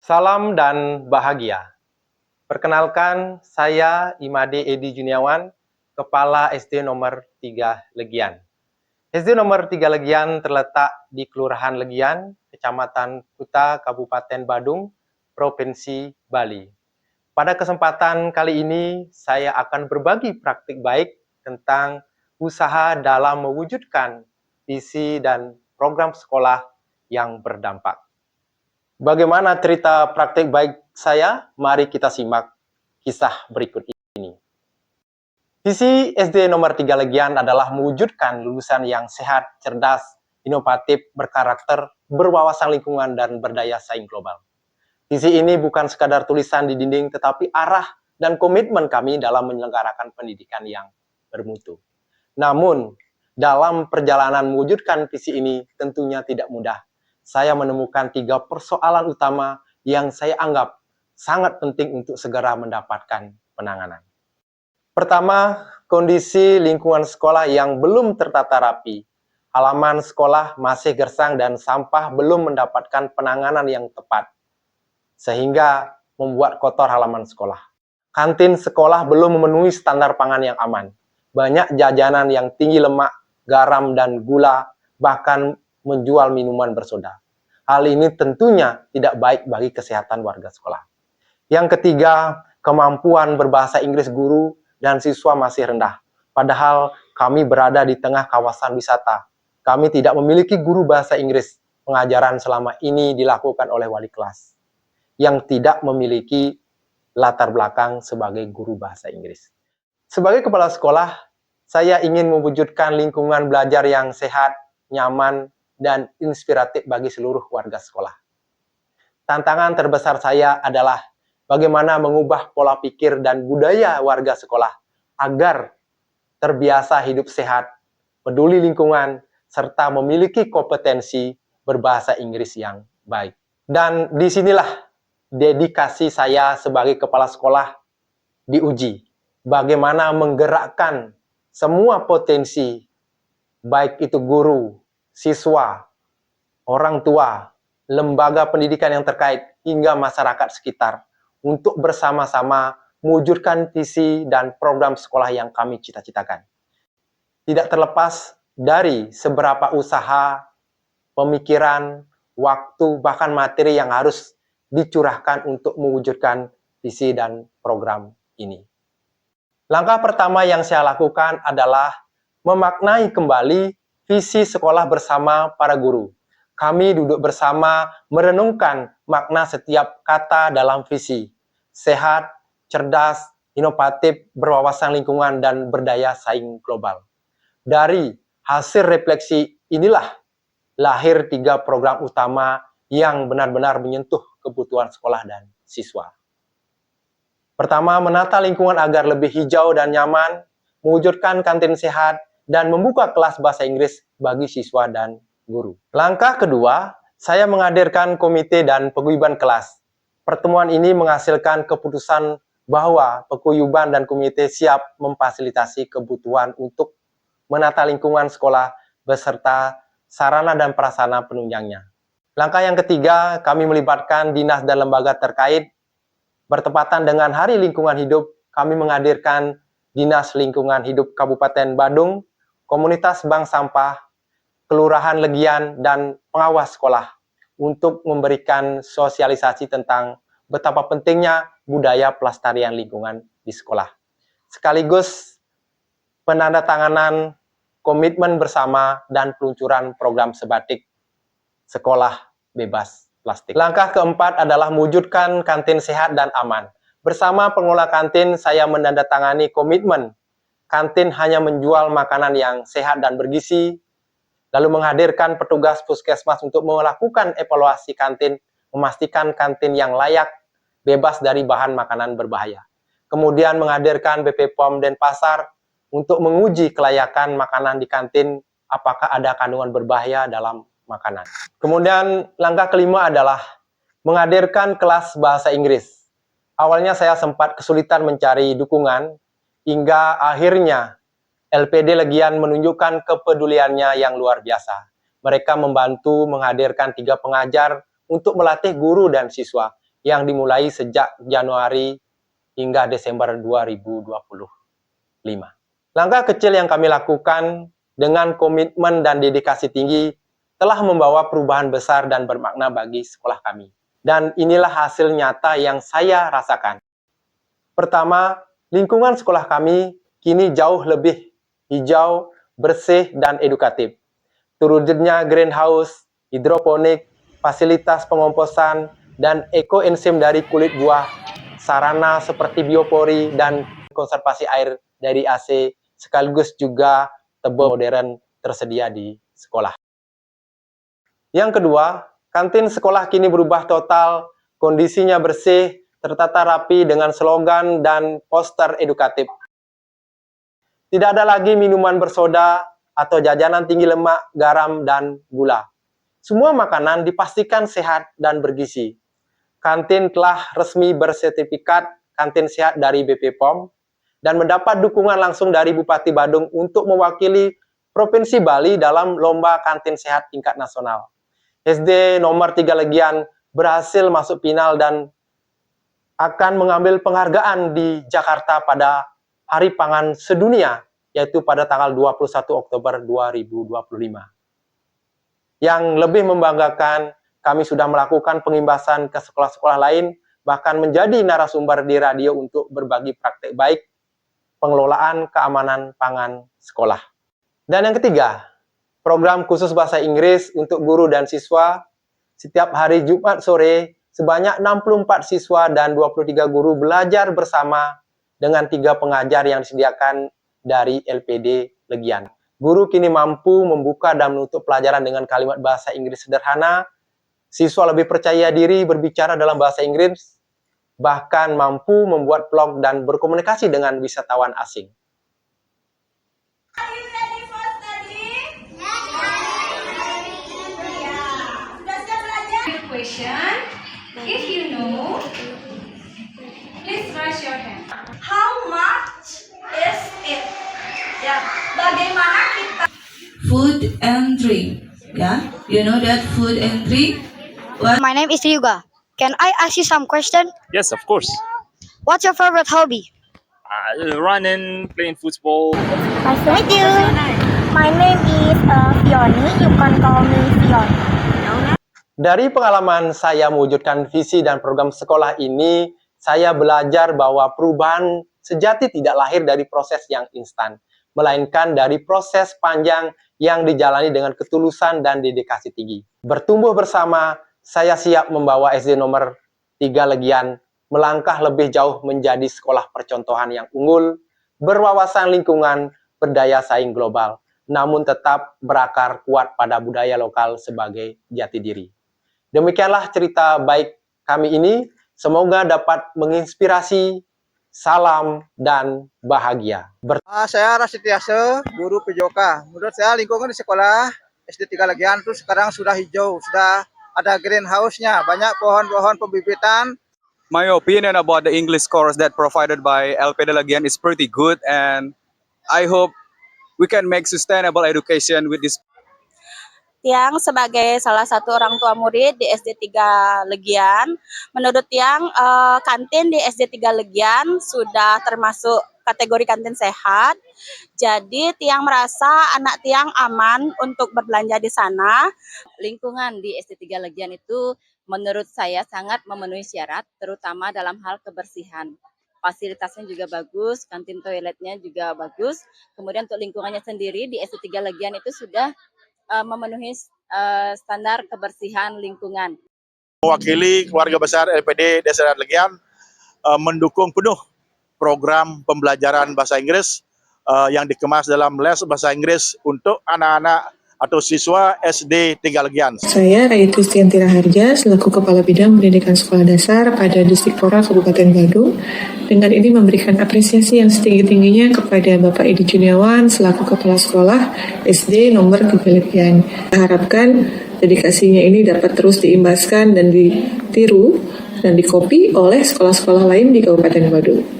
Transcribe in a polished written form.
Salam dan bahagia. Perkenalkan, saya Imade Edi Juniawan, Kepala SD nomor 3 Legian. SD nomor 3 Legian terletak di Kelurahan Legian, Kecamatan Kuta, Kabupaten Badung, Provinsi Bali. Pada kesempatan kali ini, saya akan berbagi praktik baik tentang usaha dalam mewujudkan visi dan program sekolah yang berdampak. Bagaimana cerita praktik baik saya? Mari kita simak kisah berikut ini. Visi SD nomor 3 Legian adalah mewujudkan lulusan yang sehat, cerdas, inovatif, berkarakter, berwawasan lingkungan, dan berdaya saing global. Visi ini bukan sekadar tulisan di dinding, tetapi arah dan komitmen kami dalam menyelenggarakan pendidikan yang bermutu. Namun, dalam perjalanan mewujudkan visi ini tentunya tidak mudah. Saya menemukan 3 persoalan utama yang saya anggap sangat penting untuk segera mendapatkan penanganan. Pertama, kondisi lingkungan sekolah yang belum tertata rapi. Halaman sekolah masih gersang dan sampah belum mendapatkan penanganan yang tepat, sehingga membuat kotor halaman sekolah. Kantin sekolah belum memenuhi standar pangan yang aman. Banyak jajanan yang tinggi lemak, garam, dan gula, bahkan menjual minuman bersoda. Hal ini tentunya tidak baik bagi kesehatan warga sekolah. Yang ketiga, kemampuan berbahasa Inggris guru dan siswa masih rendah. Padahal kami berada di tengah kawasan wisata. Kami tidak memiliki guru bahasa Inggris. Pengajaran selama ini dilakukan oleh wali kelas yang tidak memiliki latar belakang sebagai guru bahasa Inggris. Sebagai kepala sekolah, saya ingin mewujudkan lingkungan belajar yang sehat, nyaman, dan inspiratif bagi seluruh warga sekolah. Tantangan terbesar saya adalah bagaimana mengubah pola pikir dan budaya warga sekolah agar terbiasa hidup sehat, peduli lingkungan, serta memiliki kompetensi berbahasa Inggris yang baik. Dan disinilah dedikasi saya sebagai kepala sekolah diuji. Bagaimana menggerakkan semua potensi, baik itu guru, siswa, orang tua, lembaga pendidikan yang terkait, hingga masyarakat sekitar, untuk bersama-sama mewujudkan visi dan program sekolah yang kami cita-citakan. Tidak terlepas dari seberapa usaha, pemikiran, waktu, bahkan materi yang harus dicurahkan untuk mewujudkan visi dan program ini. Langkah pertama yang saya lakukan adalah memaknai kembali visi sekolah bersama para guru. Kami duduk bersama merenungkan makna setiap kata dalam visi. Sehat, cerdas, inovatif, berwawasan lingkungan, dan berdaya saing global. Dari hasil refleksi inilah lahir 3 program utama yang benar-benar menyentuh kebutuhan sekolah dan siswa. Pertama, menata lingkungan agar lebih hijau dan nyaman, mewujudkan kantin sehat, dan membuka kelas bahasa Inggris bagi siswa dan guru. Langkah kedua, saya menghadirkan komite dan paguyuban kelas. Pertemuan ini menghasilkan keputusan bahwa paguyuban dan komite siap memfasilitasi kebutuhan untuk menata lingkungan sekolah beserta sarana dan prasarana penunjangnya. Langkah yang ketiga, kami melibatkan dinas dan lembaga terkait. Bertepatan dengan Hari Lingkungan Hidup, kami menghadirkan Dinas Lingkungan Hidup Kabupaten Badung, Komunitas Bank Sampah, Kelurahan Legian, dan pengawas sekolah untuk memberikan sosialisasi tentang betapa pentingnya budaya pelestarian lingkungan di sekolah. Sekaligus penandatanganan komitmen bersama dan peluncuran program sebatik sekolah bebas plastik. Langkah keempat adalah mewujudkan kantin sehat dan aman. Bersama pengelola kantin, saya menandatangani komitmen kantin hanya menjual makanan yang sehat dan bergizi, lalu menghadirkan petugas puskesmas untuk melakukan evaluasi kantin, memastikan kantin yang layak, bebas dari bahan makanan berbahaya. Kemudian menghadirkan BP POM Denpasar untuk menguji kelayakan makanan di kantin, apakah ada kandungan berbahaya dalam makanan. Kemudian langkah kelima adalah menghadirkan kelas bahasa Inggris. Awalnya saya sempat kesulitan mencari dukungan, hingga akhirnya LPD Legian menunjukkan kepeduliannya yang luar biasa. Mereka membantu menghadirkan 3 pengajar untuk melatih guru dan siswa yang dimulai sejak Januari hingga Desember 2025. Langkah kecil yang kami lakukan dengan komitmen dan dedikasi tinggi telah membawa perubahan besar dan bermakna bagi sekolah kami. Dan inilah hasil nyata yang saya rasakan. Pertama, lingkungan sekolah kami kini jauh lebih hijau, bersih, dan edukatif. Terwujudnya greenhouse, hidroponik, fasilitas pengomposan, dan ekoenzim dari kulit buah, sarana seperti biopori, dan konservasi air dari AC, sekaligus juga tebel modern tersedia di sekolah. Yang kedua, kantin sekolah kini berubah total, kondisinya bersih, tertata rapi dengan slogan dan poster edukatif. Tidak ada lagi minuman bersoda atau jajanan tinggi lemak, garam, dan gula. Semua makanan dipastikan sehat dan bergizi. Kantin telah resmi bersertifikat kantin sehat dari BP POM dan mendapat dukungan langsung dari Bupati Badung untuk mewakili Provinsi Bali dalam lomba kantin sehat tingkat nasional. SD nomor 3 Legian berhasil masuk final dan akan mengambil penghargaan di Jakarta pada Hari Pangan Sedunia, yaitu pada tanggal 21 Oktober 2025. Yang lebih membanggakan, kami sudah melakukan pengimbasan ke sekolah-sekolah lain, bahkan menjadi narasumber di radio untuk berbagi praktek baik pengelolaan keamanan pangan sekolah. Dan yang ketiga, program khusus bahasa Inggris untuk guru dan siswa. Setiap hari Jumat sore, sebanyak 64 siswa dan 23 guru belajar bersama dengan 3 pengajar yang disediakan dari LPD Legian. Guru kini mampu membuka dan menutup pelajaran dengan kalimat bahasa Inggris sederhana. Siswa lebih percaya diri berbicara dalam bahasa Inggris, bahkan mampu membuat vlog dan berkomunikasi dengan wisatawan asing. If you know, please raise your hand. How much is it? Ya, bagaimana kita? Food and drink. Yeah, you know that food and drink. What? My name is Ryuga. Can I ask you some question? Yes, of course. What's your favorite hobby? Running, playing football. Nice to meet you. My name is Fioni. You can call me Fioni. Dari pengalaman saya mewujudkan visi dan program sekolah ini, saya belajar bahwa perubahan sejati tidak lahir dari proses yang instan, melainkan dari proses panjang yang dijalani dengan ketulusan dan dedikasi tinggi. Bertumbuh bersama, saya siap membawa SD nomor 3 Legian melangkah lebih jauh menjadi sekolah percontohan yang unggul, berwawasan lingkungan, berdaya saing global, namun tetap berakar kuat pada budaya lokal sebagai jati diri. Demikianlah cerita baik kami ini, semoga dapat menginspirasi. Salam dan bahagia. Saya Rasitiase, guru PJOK. Menurut saya lingkungan di sekolah SD 3 Legian itu sekarang sudah hijau, sudah ada greenhouse-nya, banyak pohon-pohon pembibitan. My opinion about the English course that provided by LPD Legian is pretty good, and I hope we can make sustainable education with this. Tiang sebagai salah satu orang tua murid di SD 3 Legian, menurut Tiang kantin di SD 3 Legian sudah termasuk kategori kantin sehat. Jadi Tiang merasa anak Tiang aman untuk berbelanja di sana. Lingkungan di SD 3 Legian itu menurut saya sangat memenuhi syarat, terutama dalam hal kebersihan. Fasilitasnya juga bagus, kantin toiletnya juga bagus. Kemudian untuk lingkungannya sendiri di SD 3 Legian itu sudah memenuhi standar kebersihan lingkungan. Mewakili keluarga besar LPD Desa Legian mendukung penuh program pembelajaran bahasa Inggris yang dikemas dalam les bahasa Inggris untuk anak-anak atau siswa SD 3 Legian. Saya Rai Kristianti Raharja selaku Kepala Bidang Pendidikan Sekolah Dasar pada Distrik Pora Kabupaten Badung. Dengan ini memberikan apresiasi yang setinggi-tingginya kepada Bapak Edi Juniawan selaku Kepala Sekolah SD nomor 3 Legian. Kita harapkan dedikasinya ini dapat terus diimbaskan dan ditiru dan dikopi oleh sekolah-sekolah lain di Kabupaten Badung.